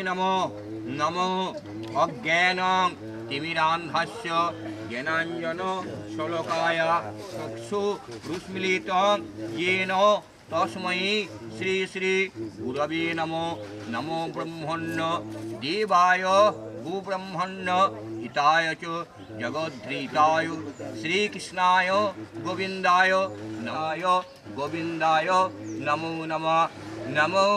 নমো নমো অজ্ঞানং তিমিরান্ধাস্য জ্ঞানাঞ্জন শলকায় চক্ষুরুন্মিলিতং येन তস্मै শ্রী শ্রী গুরবে নমো নমো ব্রহ্মণ্য দেবায় ভূব্রহ্মণ্য হিতায় চ জগদ্ধিতায় শ্রীকৃষ্ণায় গোবিন্দায় নমো নমঃ নমো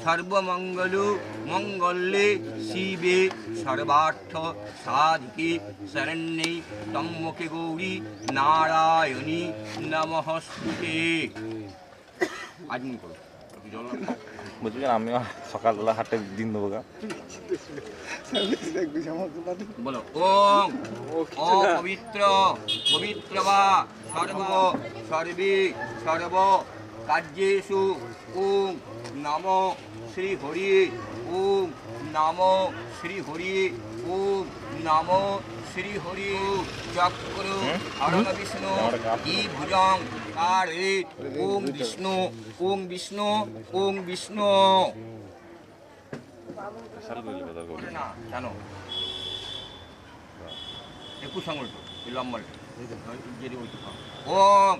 সর্বমঙ্গলু মঙ্গলে শিবে সর্বার্থ সাধিকে শরণ্যে ত্র্যম্বকে গৌরী নারায়ণী নমস্তুতে। আজমি করো বুঝলি আমি সকালবেলা হাটে দিন দেবো গা বলো ওম ও পবিত্র পবিত্র বা সর্ব সর্বে সর্ব কার্যেষু ওম নমো শ্রী হরি ওম নমো শ্রী হরি ওম নমো শ্রী হরি চক্র হরণ বিষ্ণু ই ভুজং কারে ওম বিষ্ণু ওম বিষ্ণু ওম বিষ্ণু না জানো 21 আঙুলটা এই লম্বাটা ওম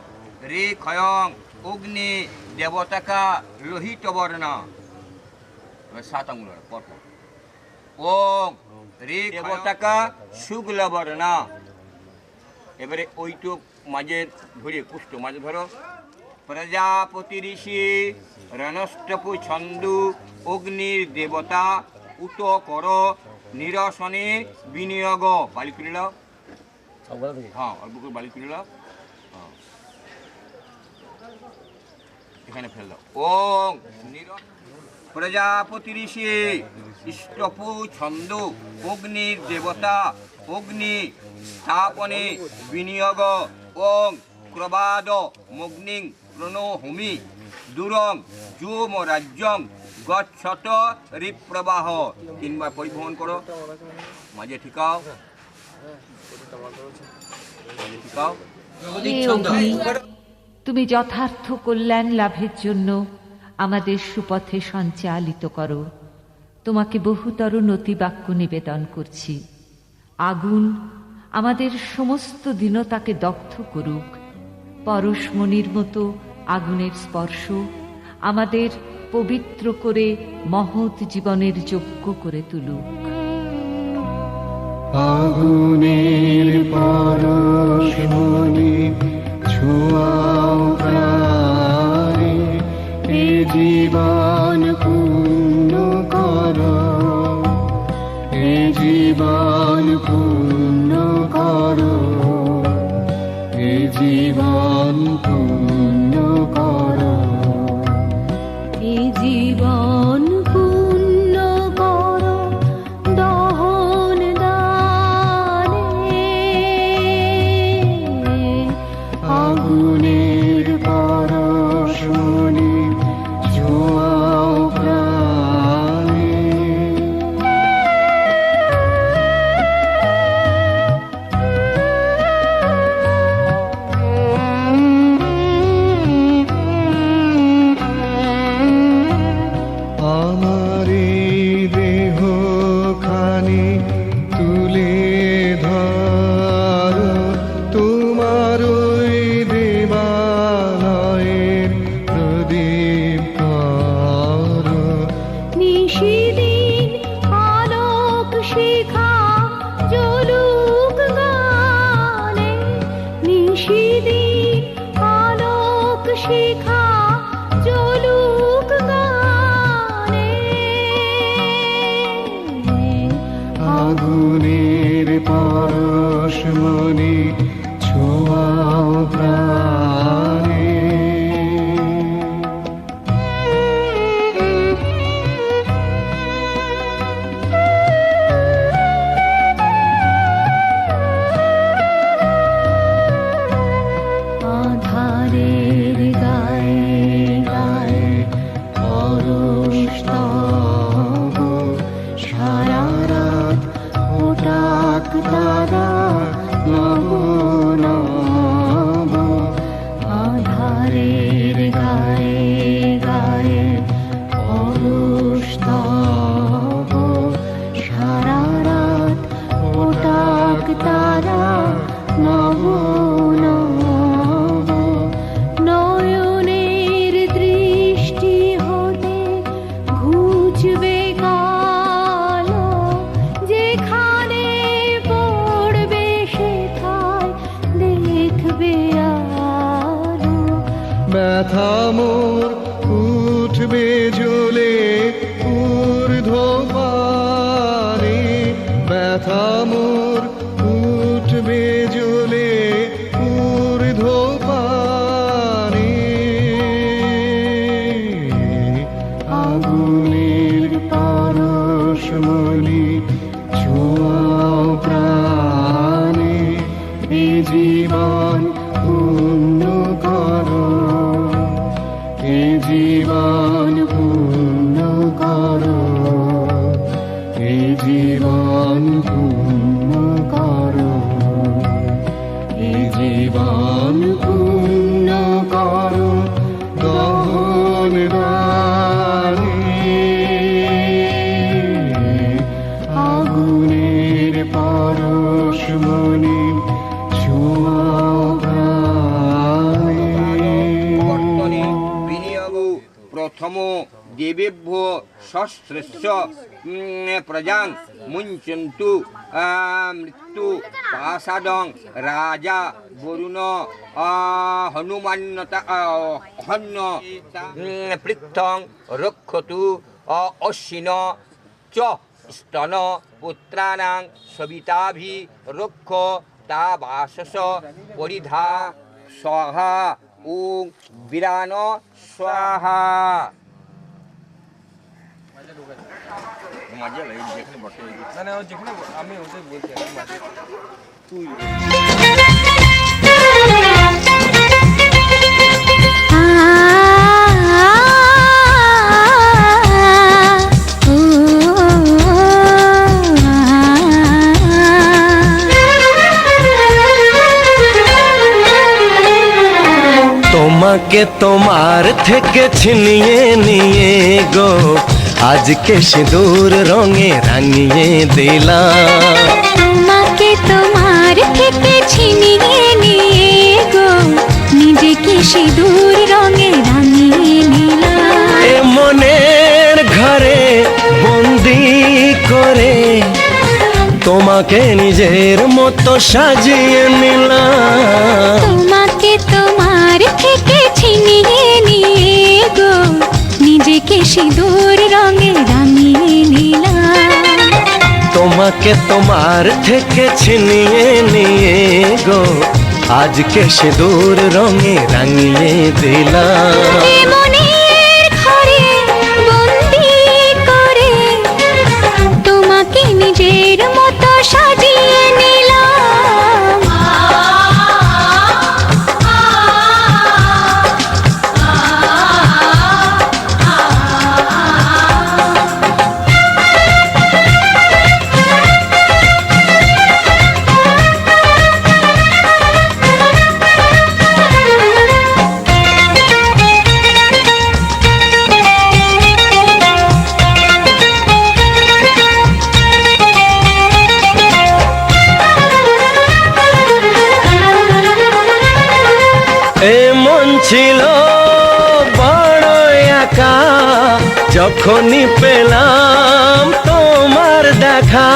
রে ক্ষয়ং অগ্নি দেবতাকা লোহিত বর্ণা 7 আঙুল পরপর ওম রে দেবতাকা শুক্ল বর্ণা। এবারে ওইটুক মাঝে ধরে কুষ্ঠ মাঝে ধরো প্রজাপতি ঋষি রণষ্টপু ছন্দু অগ্নির দেবতা উত কর নিরসনে বিনিয়োগ বালি তুলে নাও। হ্যাঁ অল্প করে বালি তুলে নাও। এখানে ফেল দাও। ওম প্রজাপতি ঋষি ইষ্টপু ছন্দ অগ্নির দেবতা অগ্নি স্থাপনে বিনিয়োগ ওং ক্রবাদ মগ্নিং প্রণোহমি দূরং যুম রাজ্যং গচ্ছত রিপ্রবাহ। 3 বার পরিবহন করো মাঝে ঠিকাও মাঝে ঠিকাও। তুমি যথার্থ কল্যাণ লাভের জন্য আমাদের সুপথে সঞ্চালিত করো। তোমাকে বহুতর নতিবাক্য নিবেদন করছি। আগুন আমাদের সমস্ত দীনতাকে দগ্ধ করুক। পরশমণির মতো আগুনের স্পর্শ আমাদের পবিত্র করে মহৎ জীবনের যোগ্য করে তুলুক। আগুনের পরশমণি ছোঁয়াও প্রাণে, এ জীবন পূর্ণ করো, এ জীবন পূর্ণ করো, এ জীবন পূর্ণ করো, এ জীবন পূর্ণ করো দহন দানে। আগুনের পরশমণি ছোঁয়াও প্রাণে। আমার এই দেহখানি তুলে ধরো, তোমার ওই দেবালয়ের প্রদীপ করো। নিশিদিন আলোক শিখা জ্বলুক গানে, নিশিদিন আলোক শিখা জ্বলুক গানে। আগুনের পরশমণি ছোঁয়াও প্রাণে। আধারের গায়ে তারা নব নব নয়নের দৃষ্টি হতে ঘুচবে কালো যেখানে পড়বে সেথায় দেখবে আলো ব্যথা মোর উঠবে জ্বলে ঊর্ধ্বপানে ব্যথা মোর উঠবে জ্বলে ঊর্ধ্বপানে আগুনের পরশমণি ছোঁয়াও প্রাণে এ জীবন পূর্ণ করো এ জীবন পূর্ণ করো এ জীবন পূর্ণ করো এ জীবন পূর্ণ করো দহন দানে আগুনের পরশমণি ছোঁয়াও প্রাণে বর্তনে বিনিয়োগ প্রথম দেবেভ্য সশ্রেষ্ঠ প্রজাং মুঞ্চন্তু মৃত্যু পাশাদং রাজা বরুণ হনুমান্নতা হন্য পৃথং রক্ষতু অশ্বিন চ স্তন পুত্রাণাং সবিতাভি রক্ষ তা বাসস পরিধা স্বাহা ওং বিরান স্বাহা তোমাকে তোমার থেকে ছিনিয়ে নিয়ে গো আজকে সিঁদুর রঙে রাঙিয়ে দিলাম তোমাকে তোমার থেকে ছিনিয়ে নিয়ে গো নিজেকে সিঁদুর রঙে রাঙিয়ে নিলাম এ মনের ঘরে বন্দি করে তোমাকে নিজের মতো সাজিয়ে নিলাম তোমাকে তোমার থেকে ছিনিয়ে নিয়ে গো নিজেকে সিঁদুর রঙে রাঙিয়ে নিলাম তোমাকে তোমার থেকে ছিনিয়ে নিয়ে গো আজকে সিঁদুর রঙে রাঙিয়ে দিলাম এ মনের ঘরে বন্দি করে তোমাকে নিজের মতো সাজিয়ে নিলাম এ মন ছিল বড় একা যখনই পেলাম তোমার দেখা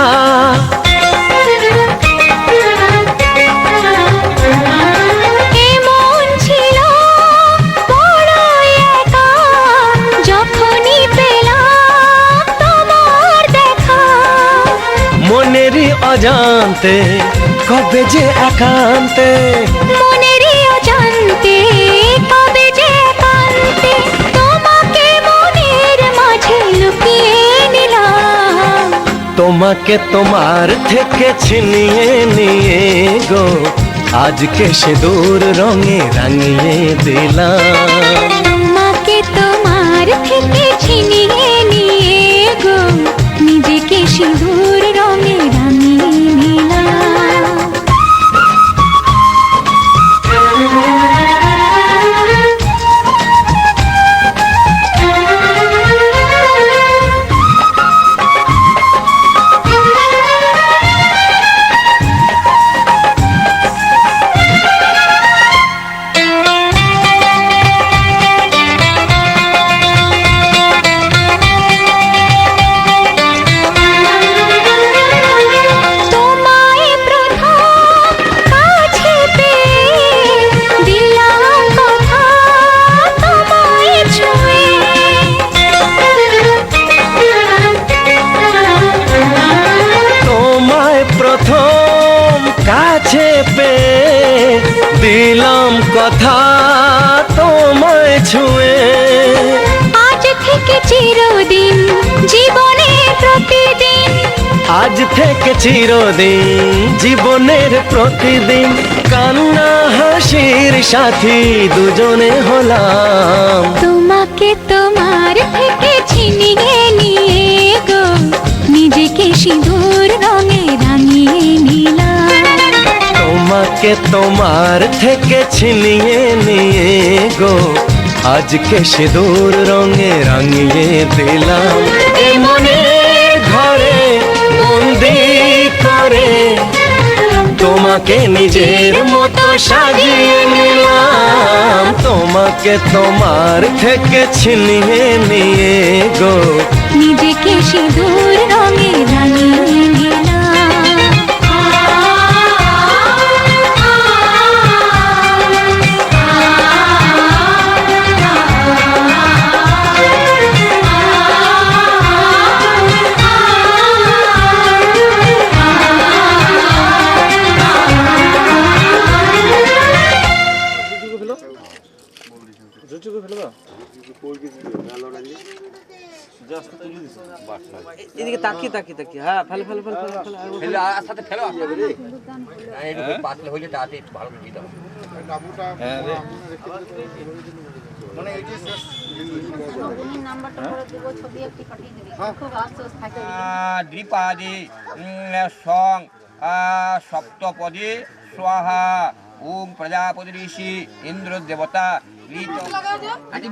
এমন ছিল বড় একা যখনই পেলাম তোমার দেখা মনেরই অজান্তে কবে যে একান্তে মনেরই অজান্তে কবে যে একান্তে তোমাকে মনের মাঝে লুকিয়ে নিলাম তোমাকে তোমার থেকে ছিনিয়ে নিয়ে গো আজকে সিঁদুর রঙে রাঙিয়ে দিলাম তোমাকে তোমার থেকে ছিনিয়ে নিয়ে গো নিজেকে সিঁদুর রঙে রাঙিয়ে নিলাম কাছে পেয়ে দিলাম কথা তোমায় ছুঁয়ে। আজ থেকে চিরদিন জীবনের প্রতিদিন, আজ থেকে চিরদিন জীবনের প্রতিদিন, কান্না হাসির সাথী দুজনে হলাম। তোমাকে তোমার থেকে ছিনিয়ে নিয়ে গো নিজেকে সিঁদুর রঙে রাঙিয়ে নিলাম। তোমাকে তোমার থেকে ছিনিয়ে নিয়ে গো আজকে সিঁদুর রঙে রাঙিয়ে দিলাম। এ মনে ঘরে বন্দি করে তোমাকে নিজের মতো সাজিয়ে নিলাম। তোমাকে তোমার থেকে ছিনিয়ে নিয়ে গো নিজেকে সিঁদুর রঙে রাঙিয়ে নিলাম। এদিকে তাকিয়ে তাকিয়ে তাকিয়ে, হ্যাঁ ফেলো ফেলো ফেলো ফেলো ফেলো। ফেলো আর সাথে ফেলো একটু পাতলে হয়ে তাতে একটু ভালো করে দিতে হবে। দ্বিপাদে সং সপ্তপদে স্বাহা ওম প্রজাপতি ঋষি ইন্দ্র দেবতা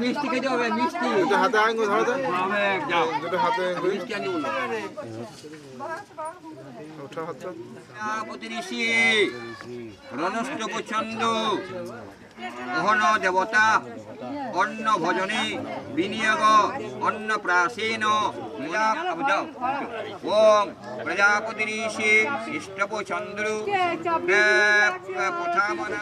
মিষ্টি খেতে হবে, মিষ্টি হাতে আঙ্গুল ধরো তো, যাও দুটো হাতে আঙ্গুল মিষ্টি আনি বললো ওঠা হাতটা। প্রজাপতি ঋষি রণস্থ প্রচন্ড মোহন দেবতা অন্ন ভজনে বিনিয়োগ অন্ন প্রাসীন ওম প্রজাপতি ঋষি ইষ্টপ চন্দ্র পঠামনা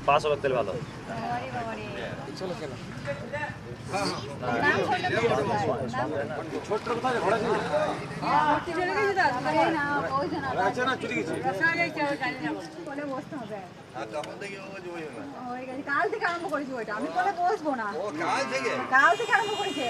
পাঁচ হাজার তেল ভালো। কাল থেকে আরম্ভ করেছি ওইটা, আমি পরে বসবো না। কাল থেকে আরম্ভ করেছে।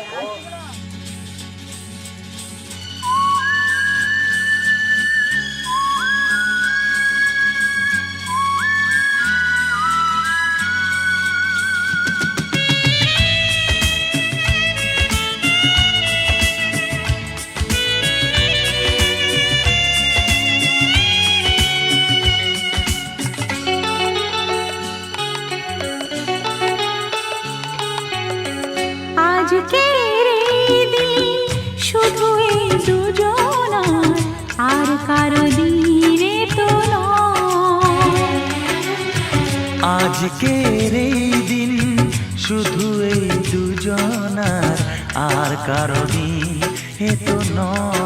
আজকের এই দিন শুধু এই দুজনার, আর কারো দিনে তো নয়। আজকের এই দিন শুধু এই দুজনার, আর কারো দিন এ তো নয়।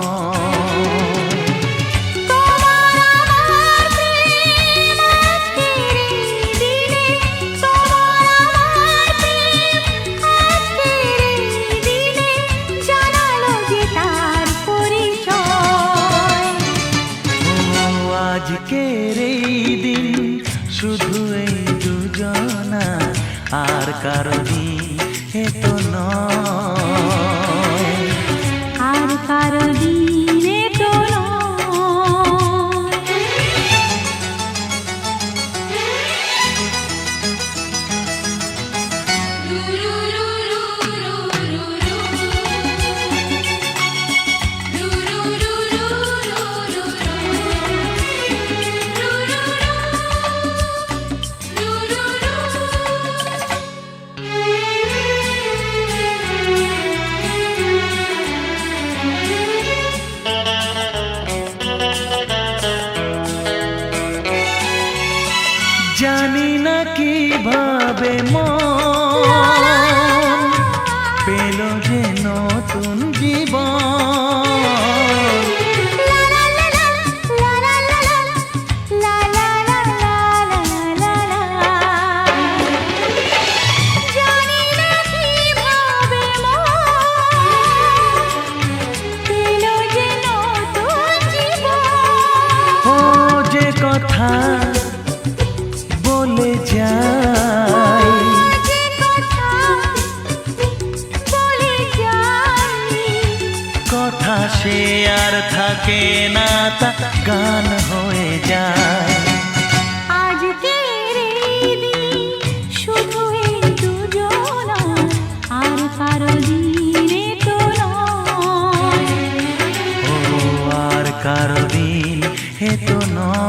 আজকের এই দিন শুধু এই দুজনার, আর কারো দিন এ তো নয়। আর কারো দিনে তো নয়। ভাসে আর থাকে না, তা গান হয়ে যায়। আজকের এই দিন শুধু এই দুজনার, আর কারো দিনে তো নয়। ও আর কারো দিন এ তো নয়।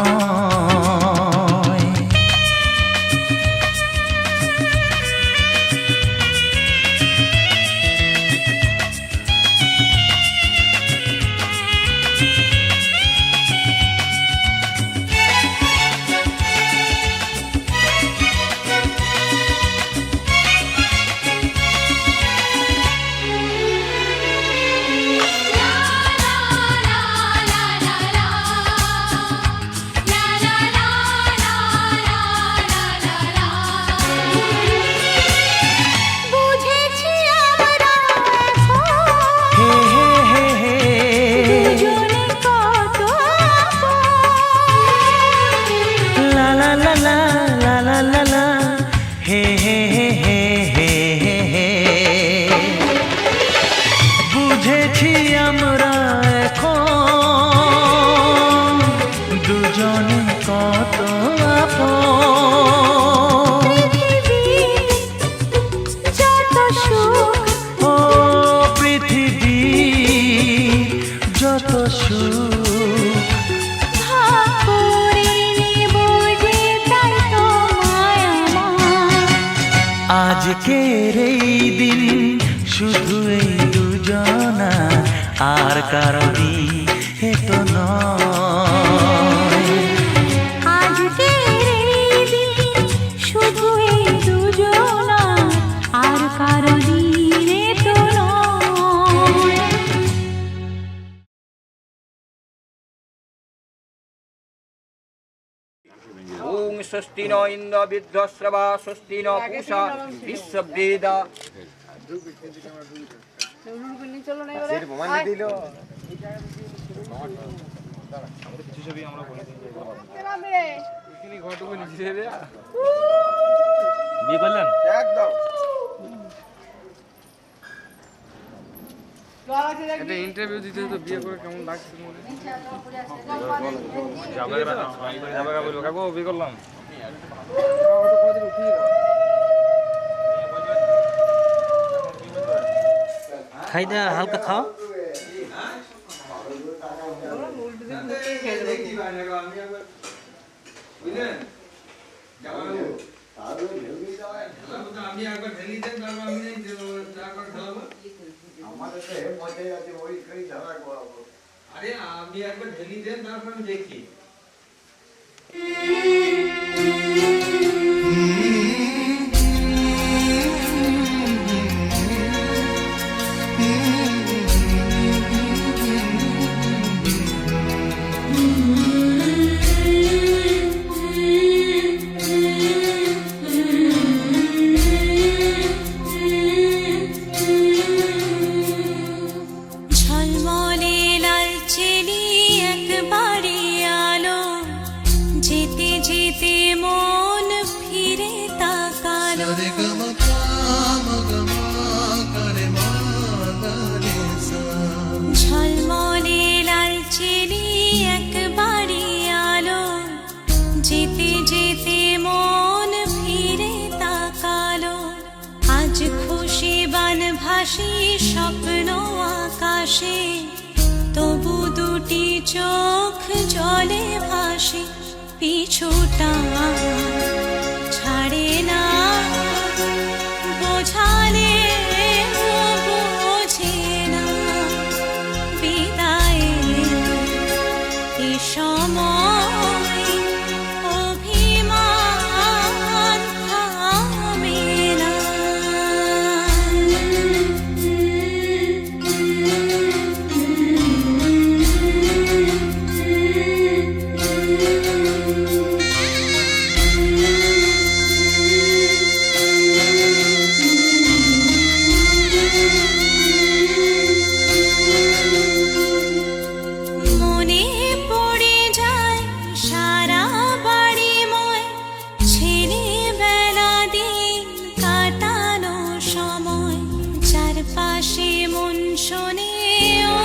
বুঝেছি আমরা এখন হে হে হে হে দুজনে কত আপন। লা লা লা লা লা লা লা লা হে হে হে হে হে হে হে। বুঝেছি আমরা এখন দুজনে কত আপন। যত সুখ ও পৃথিবী যত সুখ ভাগ করে নেব যে, তাই তো মায়া আমার। আজকের এই দিন শুধু এই দুজনা, আর কারো দিন এ তো নয়। আজকের এই দিন শুধু এই দুজনার, আর কারো দিনে তো নয়। ওং স্বস্তি ন ইন্দ্র বৃদ্ধশ্রবা স্বস্তি ন পূষা বিশ্ববেদা। বিয়ে করলেন? একটা ইন্টারভিউ দিতে তো বিয়ে করে কেমন লাগছে মনে? কাকু বিয়ে করলাম। খাই দা, হালকা খাও। ঝলমলে লালচেলি একবারে আলো, যেতে যেতে মন ফিরে তাকালো। ঝলমলে লালচেলি একবারে আলো, যেতে যেতে মন ফিরে তাকালো। আজ খুশি বানভাসি স্বপ্ন আকাশে, তবু দুটি চোখ জলে ভাসে। পিছুটা ছাড়ে না, বোঝালে বোঝে না। বিদায়ের এ সময় অভিমান থামে না। মনে পড়ে যায় সারা বাড়িময়, ছেলেবেলা দিন কাটানো সময়। চারপাশে মন শোনে ও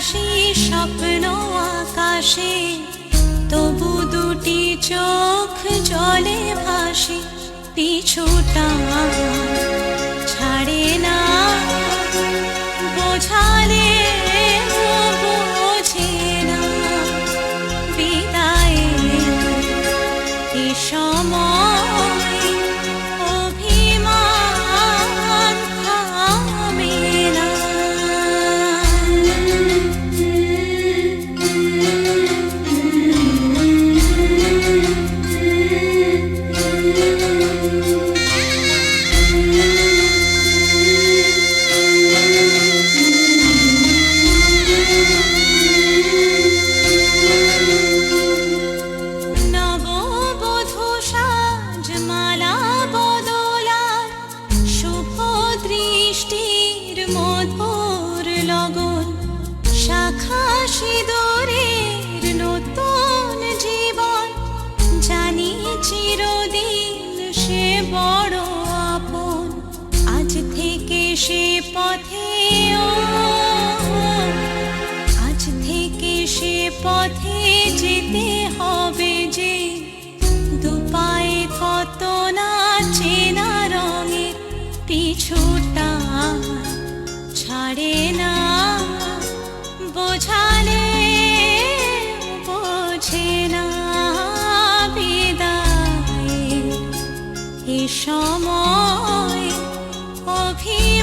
ভাসি স্বপ্ন আকাশে, তবু দুটি চোখ জলে ভাসি, পিছুটা ছাড়ে না, বোঝালে বোঝে না, বিদায়ে এ সময় অভিমান থামে না। নববধূ সাজমালা বদলার, শুভ দৃষ্টির মধুর লগন, শাখা সিঁদুরের নতুন জীবন, জানি চিরদিন সে বড় আপন। আজ থেকে সে পথে আজ থেকে সে পথে যেতে হবে যে, দুপায়ে কত না চেনা রঙের, পিছুটা ছাড়ে না, বোঝালে বোঝে না, বিদায়ে এ সময় অভিমান